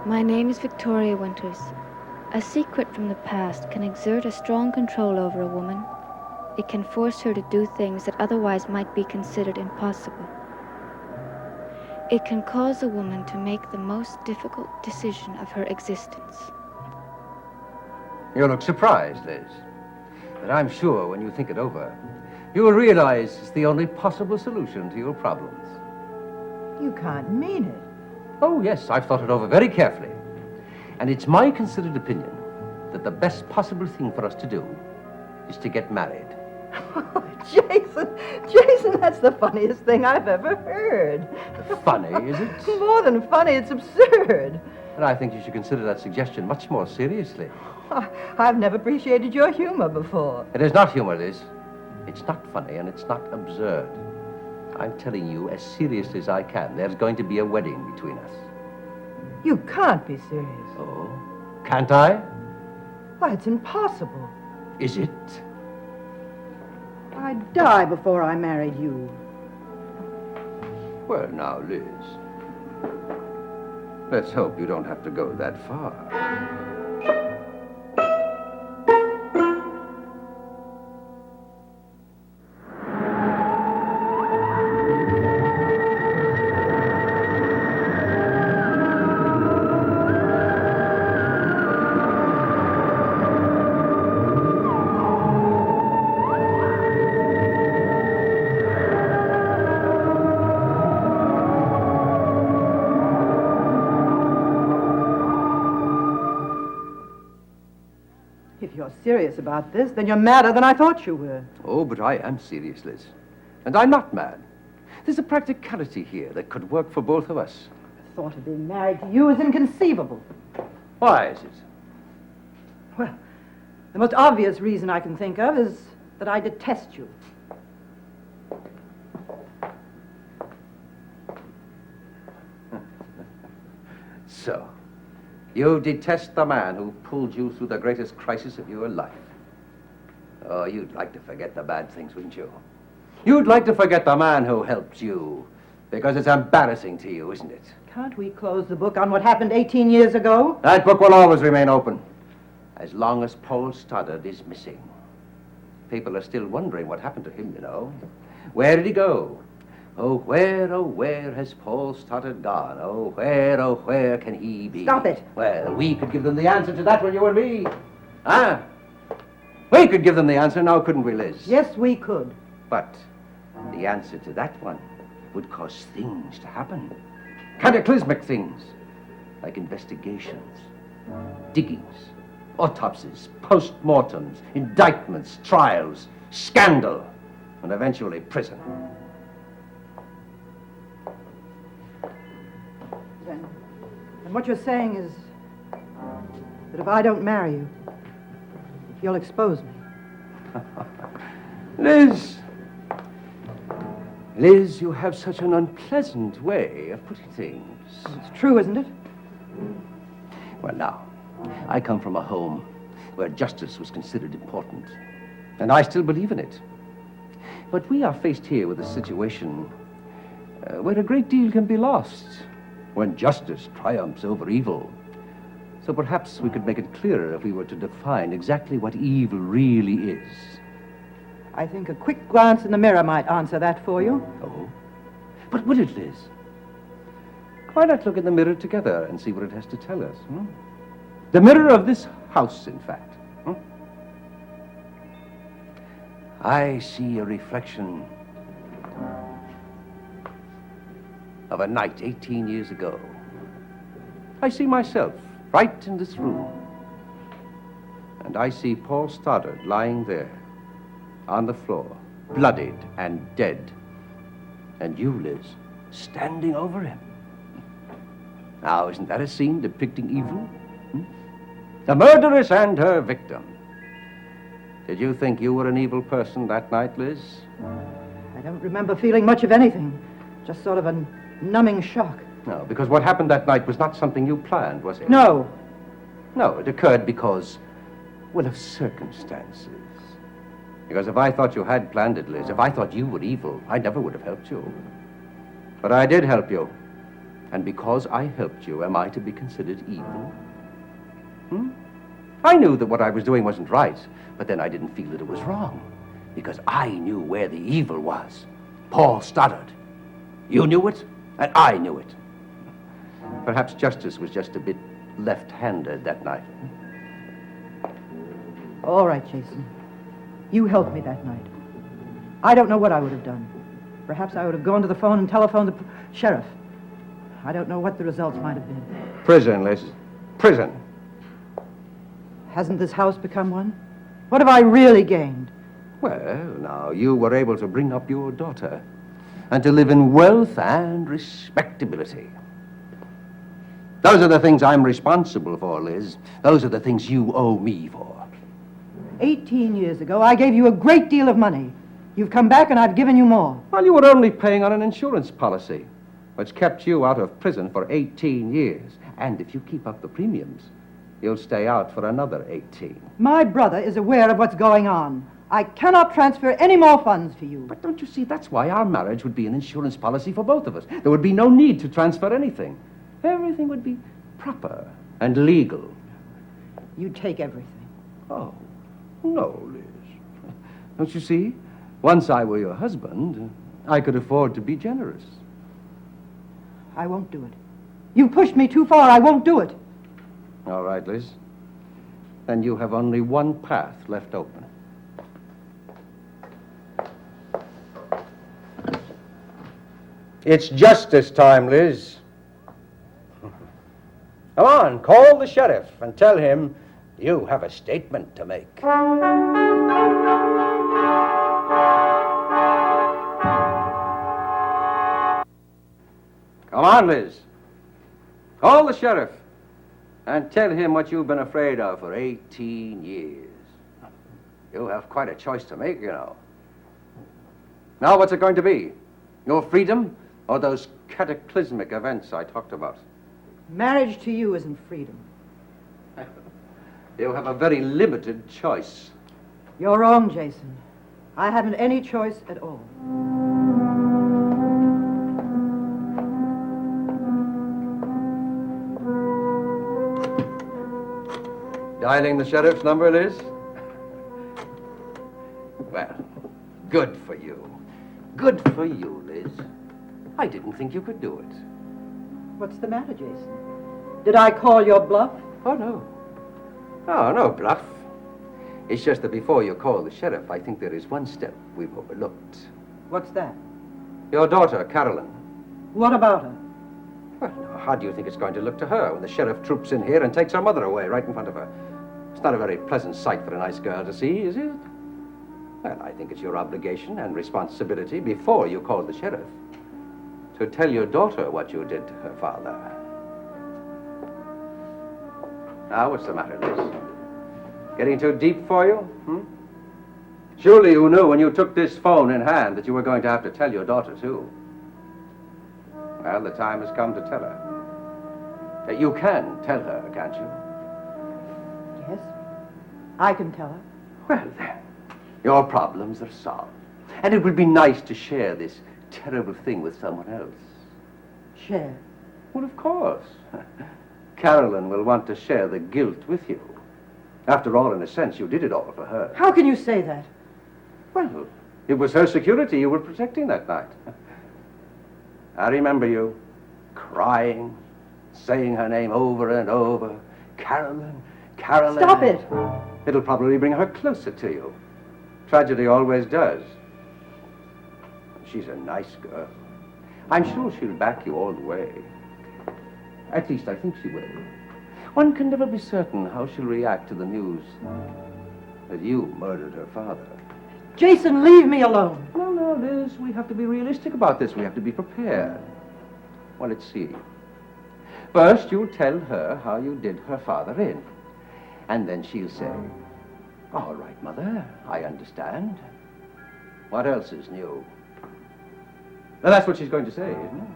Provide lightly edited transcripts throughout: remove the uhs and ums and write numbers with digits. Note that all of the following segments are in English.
My name is Victoria Winters. A secret from the past can exert a strong control over a woman. It can force her to do things that otherwise might be considered impossible. It can cause a woman to make the most difficult decision of her existence. You look surprised, Liz. But I'm sure when you think it over, you will realize it's the only possible solution to your problems. You can't mean it. Oh, yes, I've thought it over very carefully. And it's my considered opinion that the best possible thing for us to do is to get married. Oh, Jason, that's the funniest thing I've ever heard. Funny, is it? More than funny, it's absurd. And I think you should consider that suggestion much more seriously. I've never appreciated your humor before. It is not humor, Liz. It's not funny and it's not absurd. I'm telling you as seriously as I can, there's going to be a wedding between us. You can't be serious. Oh, can't I? Why, it's impossible. Is it? I'd die before I married you. Well, now, Liz, let's hope you don't have to go that far. If you're serious about this, then you're madder than I thought you were. Oh, but I am serious, Liz. And I'm not mad. There's a practicality here that could work for both of us. The thought of being married to you is inconceivable. Why is it? Well, the most obvious reason I can think of is that I detest you. So, you detest the man who pulled you through the greatest crisis of your life. Oh, you'd like to forget the bad things, wouldn't you? You'd like to forget the man who helped you, because it's embarrassing to you, isn't it? Can't we close the book on what happened 18 years ago? That book will always remain open, as long as Paul Stoddard is missing. People are still wondering what happened to him, you know. Where did he go? Oh, where has Paul Stoddard gone? Oh, where can he be? Stop it. Well, we could give them the answer to that one, you and me. Huh? We could give them the answer now, couldn't we, Liz? Yes, we could. But the answer to that one would cause things to happen. Cataclysmic things, like investigations, diggings, autopsies, post-mortems, indictments, trials, scandal, and eventually prison. And what you're saying is that if I don't marry you, you'll expose me. Liz, you have such an unpleasant way of putting things. It's true, isn't it? Well, now, I come from a home where justice was considered important, and I still believe in it. But we are faced here with a situation where a great deal can be lost when justice triumphs over evil. So perhaps we could make it clearer if we were to define exactly what evil really is. I think a quick glance in the mirror might answer that for you. Oh? But will it, Liz? Why not look in the mirror together and see what it has to tell us? The mirror of this house, in fact. I see a reflection of a night 18 years ago. I see myself right in this room. And I see Paul Stoddard lying there on the floor, bloodied and dead. And you, Liz, standing over him. Now, isn't that a scene depicting evil? The murderess and her victim. Did you think you were an evil person that night, Liz? I don't remember feeling much of anything. Just sort of a numbing shock. No, because what happened that night was not something you planned, was it? No. No, it occurred because, well, of circumstances. Because if I thought you had planned it, Liz, if I thought you were evil, I never would have helped you. But I did help you. And because I helped you, am I to be considered evil? I knew that what I was doing wasn't right, but then I didn't feel that it was wrong, because I knew where the evil was. Paul Stoddard. You knew it, and I knew it. Perhaps justice was just a bit left-handed that night. All right, Jason. You helped me that night. I don't know what I would have done. Perhaps I would have gone to the phone and telephoned the sheriff. I don't know what the results might have been. Prison, Liz. Prison. Hasn't this house become one? What have I really gained? Well, now, you were able to bring up your daughter and to live in wealth and respectability. Those are the things I'm responsible for, Liz. Those are the things you owe me for. 18 years ago, I gave you a great deal of money. You've come back and I've given you more. Well, you were only paying on an insurance policy, which kept you out of prison for 18 years. And if you keep up the premiums, you'll stay out for another 18. My brother is aware of what's going on. I cannot transfer any more funds for you. But don't you see, that's why our marriage would be an insurance policy for both of us. There would be no need to transfer anything. Everything would be proper and legal. You take everything. Oh, no, Liz. Don't you see? Once I were your husband, I could afford to be generous. I won't do it. You pushed me too far. I won't do it. All right, Liz. Then you have only one path left open. It's justice time, Liz. Come on, call the sheriff and tell him you have a statement to make. Come on, Liz. Call the sheriff and tell him what you've been afraid of for 18 years. You have quite a choice to make, you know. Now, what's it going to be? Your freedom or those cataclysmic events I talked about? Marriage to you isn't freedom. You have a very limited choice. You're wrong, Jason. I haven't any choice at all. Dialing the sheriff's number, Liz? Well, good for you. Good for you, Liz. I didn't think you could do it. What's the matter, Jason? Did I call your bluff? Oh, no. Oh, no bluff. It's just that before you call the sheriff, I think there is one step we've overlooked. What's that? Your daughter, Carolyn. What about her? Well, now, how do you think it's going to look to her when the sheriff troops in here and takes her mother away right in front of her? It's not a very pleasant sight for a nice girl to see, is it? Well, I think it's your obligation and responsibility before you call the sheriff to tell your daughter what you did to her father. Now, what's the matter, Liz? Getting too deep for you? Surely you knew when you took this phone in hand that you were going to have to tell your daughter, too. Well, the time has come to tell her. You can tell her, can't you? Yes, I can tell her. Well, then, your problems are solved. And it would be nice to share this terrible thing with someone else. Share. Well, of course. Carolyn will want to share the guilt with you. After all, in a sense, you did it all for her. How can you say that? Well, it was her security you were protecting that night. I remember you crying, saying her name over and over. Carolyn, Carolyn. Stop it! It'll probably bring her closer to you. Tragedy always does. She's a nice girl. I'm sure she'll back you all the way. At least I think she will. One can never be certain how she'll react to the news that you murdered her father. Jason, leave me alone. No, Liz, we have to be realistic about this. We have to be prepared. Well, let's see. First, you'll tell her how you did her father in. And then she'll say, all right, Mother, I understand. What else is new? Well, that's what she's going to say, isn't it?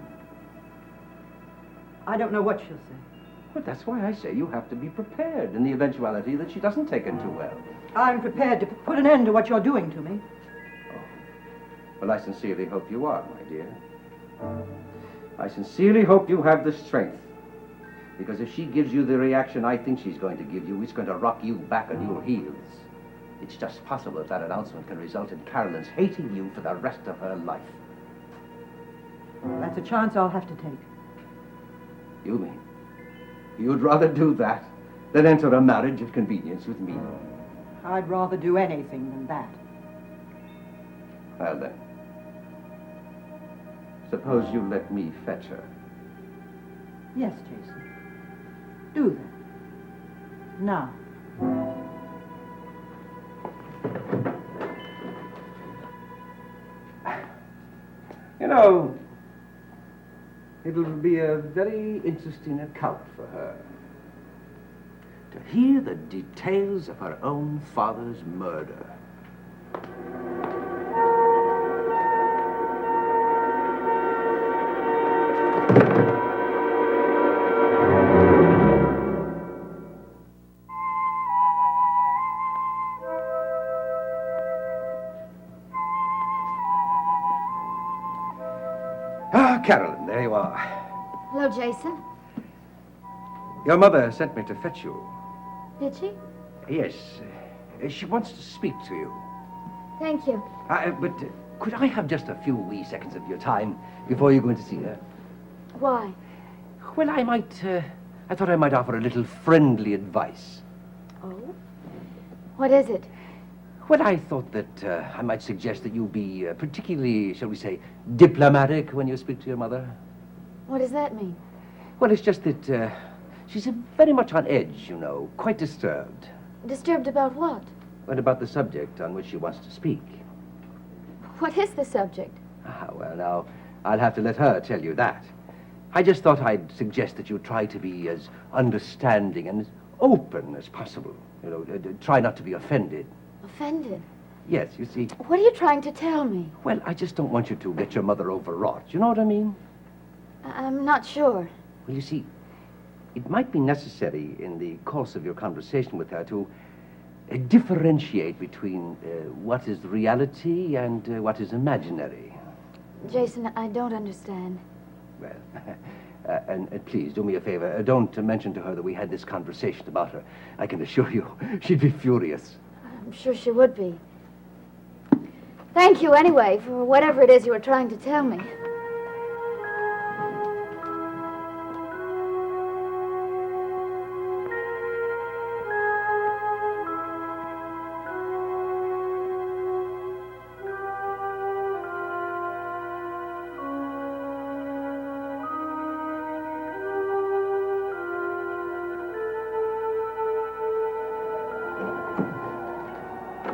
I don't know what she'll say. Well, that's why I say you have to be prepared in the eventuality that she doesn't take it too well. I'm prepared to put an end to what you're doing to me. Oh. Well, I sincerely hope you are, my dear. I sincerely hope you have the strength. Because if she gives you the reaction I think she's going to give you, it's going to rock you back on your heels. It's just possible that announcement can result in Carolyn's hating you for the rest of her life. That's a chance I'll have to take. You mean you'd rather do that than enter a marriage of convenience with me? I'd rather do anything than that. Well then, suppose you let me fetch her. Yes, Jason. Do that. Now. You know, it'll be a very interesting account for her. To hear the details of her own father's murder. Carolyn, there you are. Hello, Jason. Your mother sent me to fetch you. Did she? Yes, she wants to speak to you. Thank you. But could I have just a few wee seconds of your time before you go in to see her? Why? Well, I thought I might offer a little friendly advice. Oh? What is it? Well, I thought that I might suggest that you be particularly, shall we say, diplomatic when you speak to your mother. What does that mean? Well, it's just that she's very much on edge, you know, quite disturbed. Disturbed about what? But about the subject on which she wants to speak. What is the subject? Well, now, I'll have to let her tell you that. I just thought I'd suggest that you try to be as understanding and as open as possible. You know, try not to be offended. Offended? Yes, you see. What are you trying to tell me? Well, I just don't want you to get your mother overwrought. You know what I mean? I'm not sure. Well, you see, it might be necessary in the course of your conversation with her to differentiate between what is reality and what is imaginary. Jason, I don't understand. Well, and please, do me a favor. Don't mention to her that we had this conversation about her. I can assure you, she'd be furious. I'm sure she would be. Thank you, anyway, for whatever it is you were trying to tell me.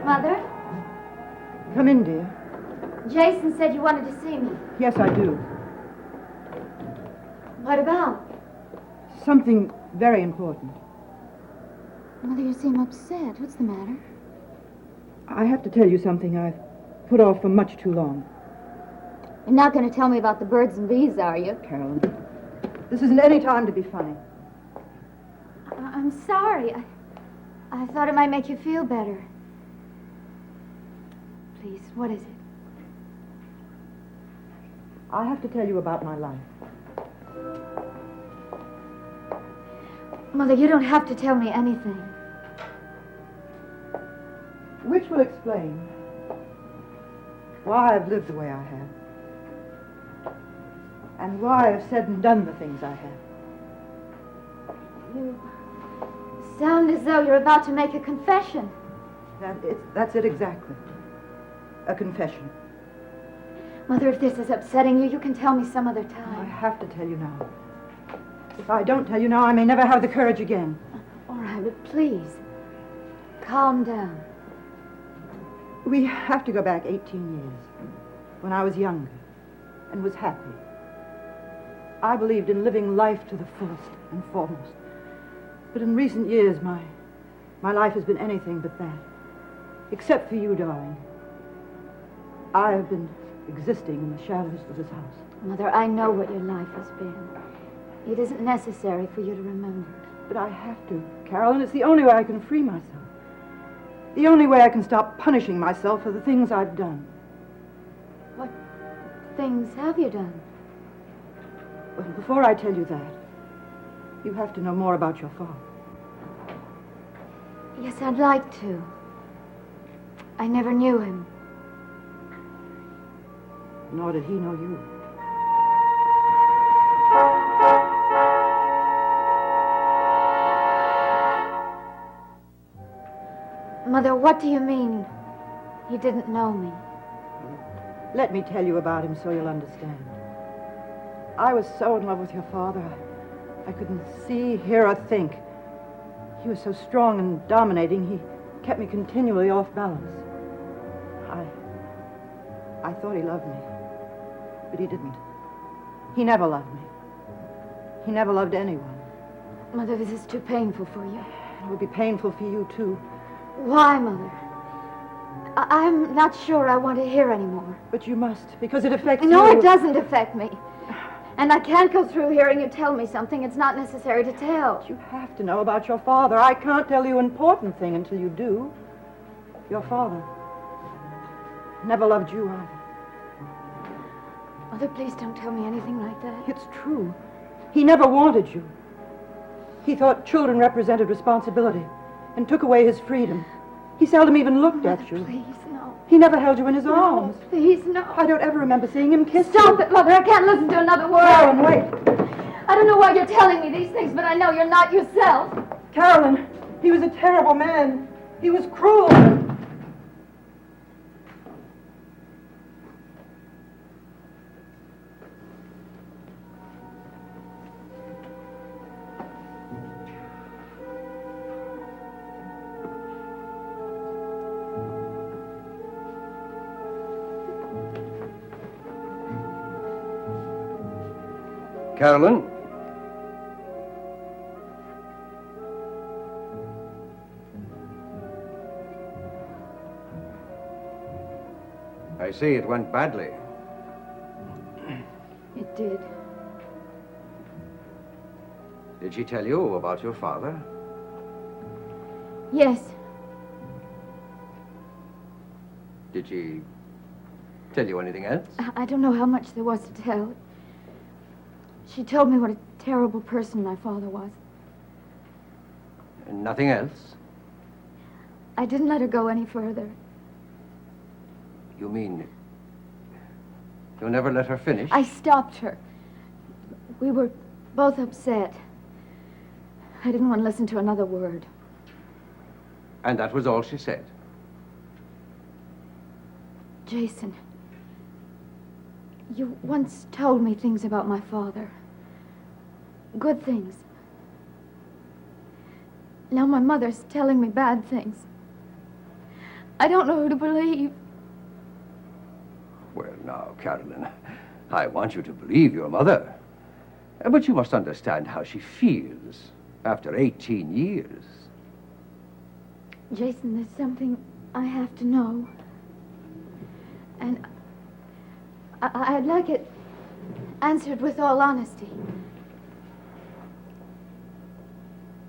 Mother? Come in, dear. Jason said you wanted to see me. Yes, I do. What about? Something very important. Mother, you seem upset. What's the matter? I have to tell you something I've put off for much too long. You're not going to tell me about the birds and bees, are you? Carolyn, this isn't any time to be funny. I'm sorry. I thought it might make you feel better. Please, what is it? I have to tell you about my life. Mother, you don't have to tell me anything. Which will explain why I've lived the way I have. And why I've said and done the things I have. You sound as though you're about to make a confession. That's it exactly. A confession. Mother, if this is upsetting you, you can tell me some other I time. have to tell you now. If I don't tell you now, I may never have the courage again. All right, but please, calm down. We have to go back 18 years, when I was younger and was happy. I believed in living life to the fullest and foremost. But in recent years, my life has been anything but that. Except for you, darling. I have been existing in the shadows of this house. Mother, I know what your life has been. It isn't necessary for you to remember. But I have to, Carolyn. It's the only way I can free myself. The only way I can stop punishing myself for the things I've done. What things have you done? Well, before I tell you that, you have to know more about your father. Yes, I'd like to. I never knew him. Nor did he know you. Mother, what do you mean? He didn't know me. Let me tell you about him so you'll understand. I was so in love with your father, I couldn't see, hear, or think. He was so strong and dominating, he kept me continually off balance. I thought he loved me, but he didn't. He never loved me. He never loved anyone. Mother, this is too painful for you. It would be painful for you, too. Why, Mother? I'm not sure I want to hear anymore. But you must, because it affects you. No, it doesn't affect me. And I can't go through hearing you tell me something it's not necessary to tell. You have to know about your father. I can't tell you an important thing until you do. Your father never loved you either. Mother, please don't tell me anything like that. It's true. He never wanted you. He thought children represented responsibility and took away his freedom. He seldom even looked Mother, at you. please, no. He never held you in his arms. No, please, no. I don't ever remember seeing him kiss you. Stop it, Mother. I can't listen to another word. Carolyn, wait. I don't know why you're telling me these things, but I know you're not yourself. Carolyn, he was a terrible man. He was cruel. Carolyn? I see it went badly. It did. Did she tell you about your father? Yes. Did she tell you anything else? I don't know how much there was to tell. She told me what a terrible person my father was. Nothing else? I didn't let her go any further. You mean you never let her finish? I stopped her. We were both upset. I didn't want to listen to another word. And that was all she said? Jason, you once told me things about my father. Good things. Now my mother's telling me bad things. I don't know who to believe. Well, now, Carolyn, I want you to believe your mother. But you must understand how she feels after 18 years. Jason, there's something I have to know. And I'd like it answered with all honesty.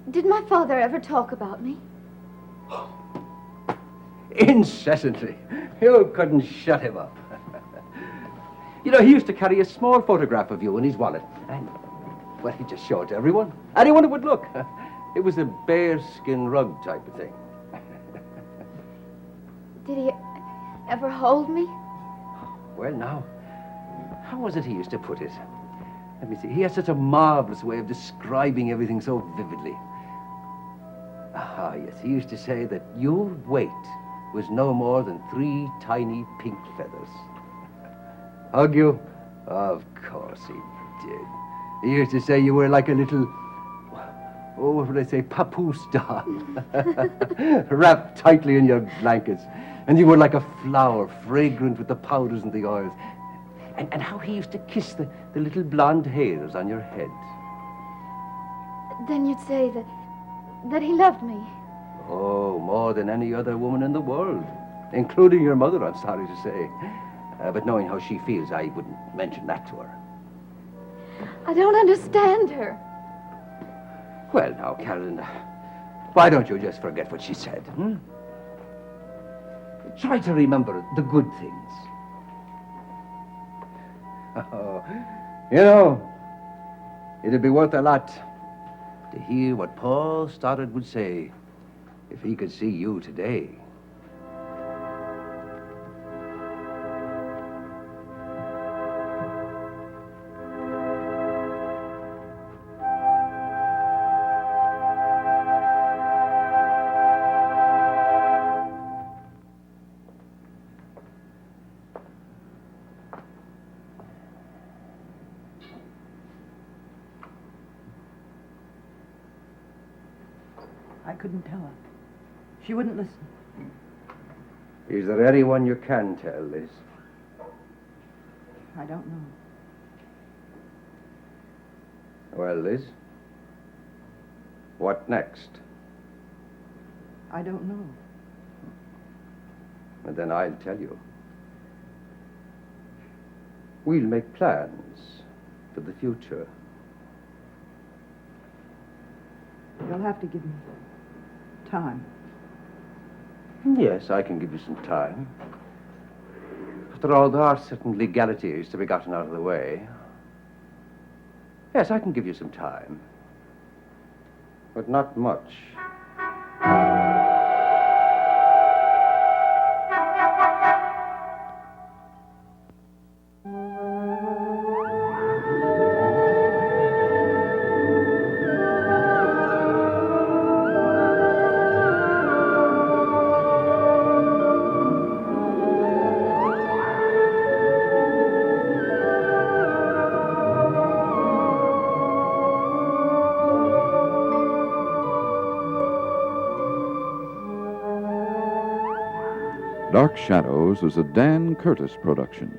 Did my father ever talk about me? Incessantly. You couldn't shut him up. You know, he used to carry a small photograph of you in his wallet. And, well, he'd just show it to everyone. Anyone who would look. It was a bearskin rug type of thing. Did he ever hold me? Well, now, how was it he used to put it? Let me see. He has such a marvelous way of describing everything so vividly. Ah, yes, he used to say that your weight was no more than 3 tiny pink feathers. Hug you? Of course he did. He used to say you were like a little, oh, what would I say, papoose doll, wrapped tightly in your blankets. And you were like a flower, fragrant with the powders and the oils. And how he used to kiss the little blonde hairs on your head. Then you'd say that he loved me. Oh, more than any other woman in the world, including your mother, I'm sorry to say. But knowing how she feels, I wouldn't mention that to her. I don't understand her. Well, now, Carolyn, why don't you just forget what she said, hmm? Try to remember the good things. Oh, you know, It'd be worth a lot to hear what Paul Stoddard would say if he could see you today. I couldn't tell her. She wouldn't listen. Is there anyone you can tell, Liz? I don't know. Well, Liz, what next? I don't know. And then I'll tell you. We'll make plans for the future. You'll have to give me time. Yes, I can give you some time. After all, there are certain legalities to be gotten out of the way. Yes, I can give you some time. But not much. Dark Shadows is a Dan Curtis production.